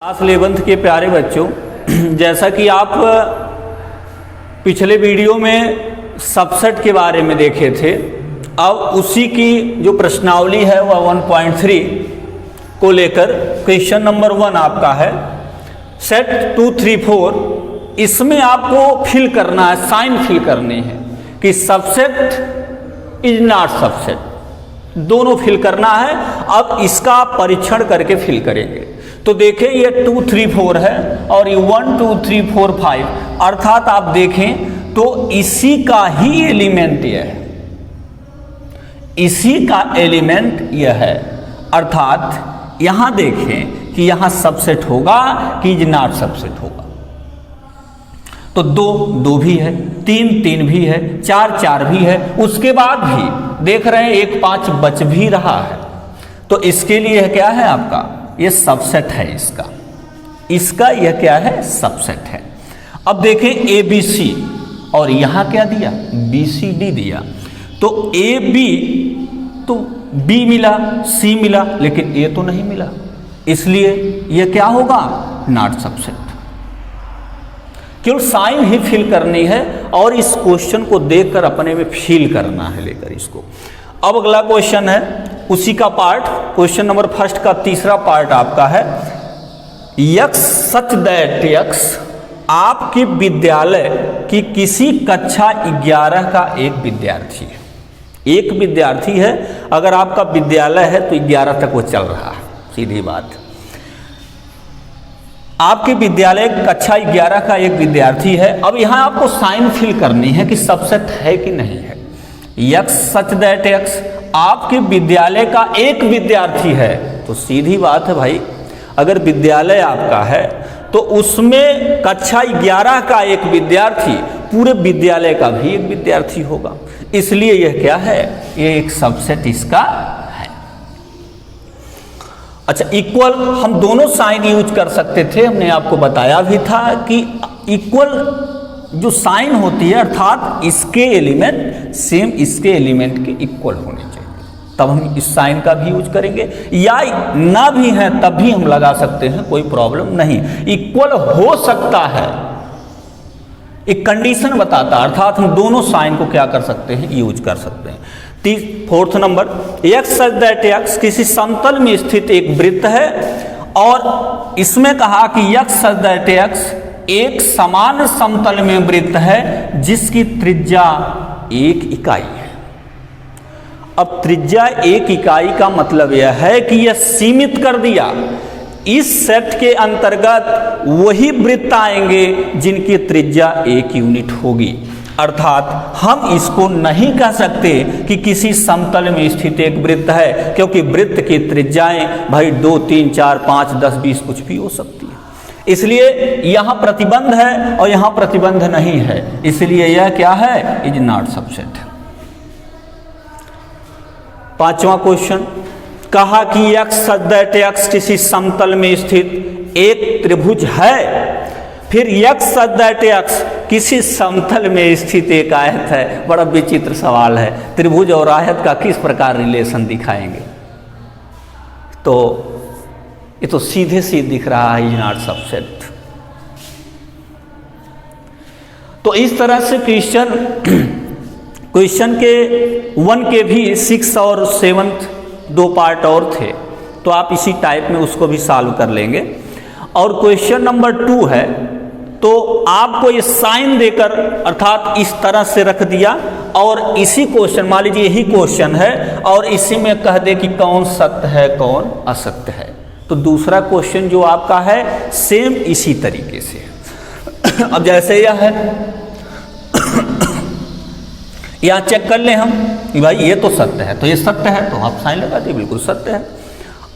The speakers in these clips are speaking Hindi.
क्लास 11th के प्यारे बच्चों, जैसा कि आप पिछले वीडियो में सबसेट के बारे में देखे थे, अब उसी की जो प्रश्नावली है वह 1.3 को लेकर क्वेश्चन नंबर 1 आपका है सेट 2, 3, 4। इसमें आपको फिल करना है, साइन फिल करनी है कि सबसेट इज नॉट सबसेट, दोनों फिल करना है। अब इसका आप परीक्षण करके फिल करेंगे। तो देखें ये 2, 3, 4 है और ये 1, 2, 3, 4, 5, अर्थात आप देखें तो इसी का ही एलिमेंट यह है, इसी का एलिमेंट यह है। अर्थात यहां देखें कि यहां सबसेट होगा कि इज नॉट सबसेट होगा। तो 2, 2 भी है, 3, 3 भी है, 4, 4 भी है। उसके बाद भी देख रहे हैं 1, 5 बच भी रहा है। तो इसके लिए क्या है आपका, ये सबसेट है इसका यह क्या है, सबसेट है। अब देखें ए बी सी और यहां क्या दिया, बी सी डी दिया। तो ए बी तो बी मिला, सी मिला, लेकिन ए तो नहीं मिला, इसलिए यह क्या होगा, नॉट सबसेट। केवल साइन ही फिल करनी है और इस क्वेश्चन को देखकर अपने में फील करना है लेकर इसको। अब अगला क्वेश्चन है उसी का पार्ट, क्वेश्चन नंबर 1 का तीसरा पार्ट आपका है यक्स सच दैट यक्स आपके विद्यालय की किसी कक्षा 11 का एक विद्यार्थी है। एक विद्यार्थी है, अगर आपका विद्यालय है तो 11 तक वो चल रहा है, सीधी बात। आपके विद्यालय कक्षा 11 का एक विद्यार्थी है। अब यहां आपको साइन फिल करनी है कि सबसेट है कि नहीं है। यक्स सच दैट यक्स आपके विद्यालय का एक विद्यार्थी है, तो सीधी बात है भाई, अगर विद्यालय आपका है तो उसमें कक्षा 11 का एक विद्यार्थी पूरे विद्यालय का भी एक विद्यार्थी होगा, इसलिए यह क्या है, ये एक सबसेट इसका है। अच्छा, इक्वल हम दोनों साइन यूज कर सकते थे, हमने आपको बताया भी था कि इक्वल जो साइन होती है अर्थात इसके एलिमेंट सेम इसके एलिमेंट के इक्वल होने चाहिए, तब हम इस साइन का भी यूज करेंगे, या ना भी है तब भी हम लगा सकते हैं, कोई प्रॉब्लम नहीं। इक्वल हो सकता है, एक कंडीशन बताता है, अर्थात हम दोनों साइन को क्या कर सकते हैं, यूज कर सकते हैं। 4th number, x such that x किसी समतल में स्थित एक वृत्त है और इसमें कहा कि एक्स सच दैट एक्स एक समान समतल में वृत्त है जिसकी त्रिज्या 1 इकाई है। अब त्रिज्या 1 इकाई का मतलब यह है कि यह सीमित कर दिया, इस सेट के अंतर्गत वही वृत्त आएंगे जिनकी त्रिज्या 1 यूनिट होगी। अर्थात हम इसको नहीं कह सकते कि किसी समतल में स्थित एक वृत्त है, क्योंकि वृत्त की त्रिज्याएं भाई 2, 3, 4, 5, 10, 20 कुछ भी हो सकती है। इसलिए यहां प्रतिबंध है और यहां प्रतिबंध नहीं है, इसलिए यह क्या है, इज नॉट सबसेट। 5वां क्वेश्चन, कहा कि एक्स सच दैट एक्स किसी समतल में स्थित एक त्रिभुज है, फिर एक्स सच दैट एक्स किसी समतल में स्थित एक आयत है। बड़ा विचित्र सवाल है, त्रिभुज और आयत का किस प्रकार रिलेशन दिखाएंगे, तो ये तो सीधे सीधे दिख रहा है, इज नॉट सबसेट। तो इस तरह से क्वेश्चन के 1 के भी 6 और 7 2 पार्ट और थे, तो आप इसी टाइप में उसको भी सॉल्व कर लेंगे। और क्वेश्चन नंबर 2 है, तो आपको ये साइन देकर अर्थात इस तरह से रख दिया और इसी क्वेश्चन, मान लीजिए यही क्वेश्चन है और इसी में कह दे कि कौन सत्य है कौन असत्य है, तो दूसरा क्वेश्चन जो आपका है सेम इसी तरीके से है। अब जैसे यह है, यहां चेक कर ले हम कि भाई ये तो सत्य है, तो ये सत्य है, तो आप साइन लगा दिए, बिल्कुल सत्य है।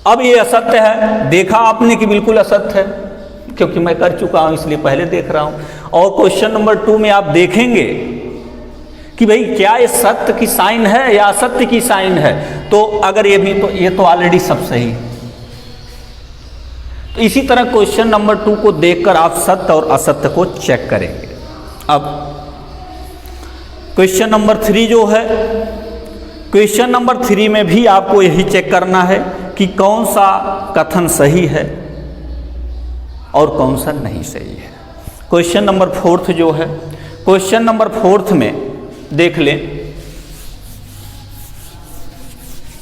अब ये असत्य है, देखा आपने कि बिल्कुल असत्य है, क्योंकि मैं कर चुका हूं इसलिए पहले देख रहा हूं। और क्वेश्चन नंबर 2 में आप देखेंगे कि भाई क्या ये सत्य की साइन है या असत्य की साइन है, तो अगर ये भी, तो ये तो ऑलरेडी सब सही है। तो इसी तरह क्वेश्चन नंबर 2 को देखकर आप सत्य और असत्य को चेक करेंगे। अब क्वेश्चन नंबर 3 जो है, क्वेश्चन नंबर 3 में भी आपको यही चेक करना है कि कौन सा कथन सही है और कौन सा नहीं सही है। क्वेश्चन नंबर 4 जो है, क्वेश्चन नंबर 4 में देख लें,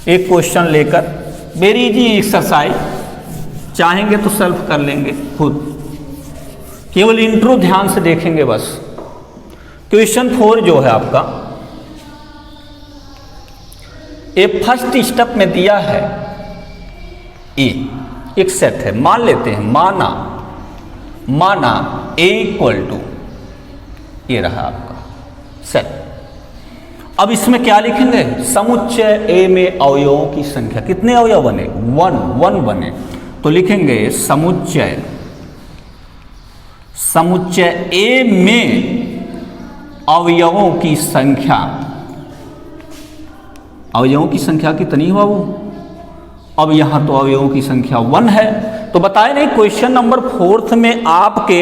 एक क्वेश्चन लेकर वेरी इजी एक्सरसाइज, चाहेंगे तो सॉल्व कर लेंगे खुद, केवल इंट्रो ध्यान से देखेंगे बस। क्वेश्चन 4 जो है आपका, ये फर्स्ट स्टेप में दिया है ए, एक सेट है, मान लेते हैं, माना ए इक्वल टू, ये रहा आपका सेट। अब इसमें क्या लिखेंगे, समुच्चय ए में अवयवों की संख्या, कितने अवयव बने, 1 बने, तो लिखेंगे समुच्चय ए में अवयवों की संख्या, अवयवों की संख्या कितनी है बाबू, अब यहां तो अवयवों की संख्या 1 है, तो बताए नहीं क्वेश्चन नंबर 4 में आपके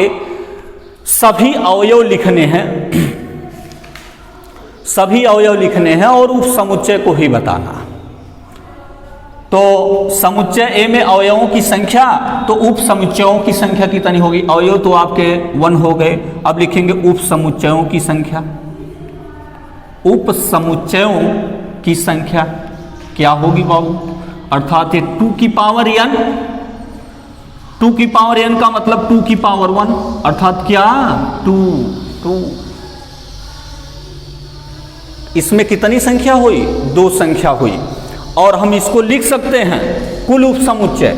सभी अवयव लिखने हैं, सभी अवयव लिखने हैं और उप समुच्चय को ही बताना। तो समुच्चय ए में अवयवों की संख्या, तो उप समुच्चयों की संख्या कितनी होगी, अवयव तो आपके 1 हो गए, अब लिखेंगे उप समुच्चयों की संख्या, उप समुच्चयों की संख्या क्या होगी बाबू, अर्थात 2 की पावर n, 2 की पावर n का मतलब 2 की पावर 1, अर्थात क्या 2। इसमें कितनी संख्या हुई, 2 संख्या हुई, और हम इसको लिख सकते हैं कुल उप समुच्चय,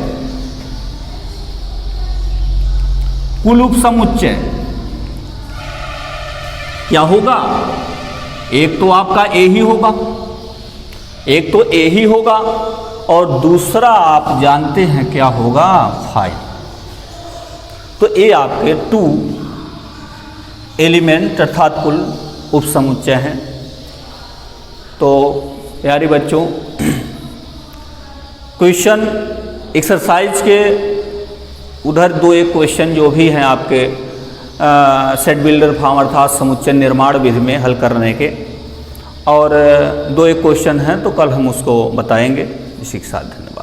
कुल उप समुच्चय क्या होगा, एक तो आपका ए ही होगा, एक तो ए ही होगा, और दूसरा आप जानते हैं क्या होगा 5। तो ए आपके 2 एलिमेंट अर्थात कुल उप समुच्चय हैं। तो प्यारे बच्चों, क्वेश्चन एक्सरसाइज के उधर 2 एक क्वेश्चन जो भी हैं आपके सेट बिल्डर फॉर्म अर्थात समुच्चय निर्माण विधि में हल करने के, और 2 एक क्वेश्चन हैं, तो कल हम उसको बताएंगे। इसी के साथ धन्यवाद।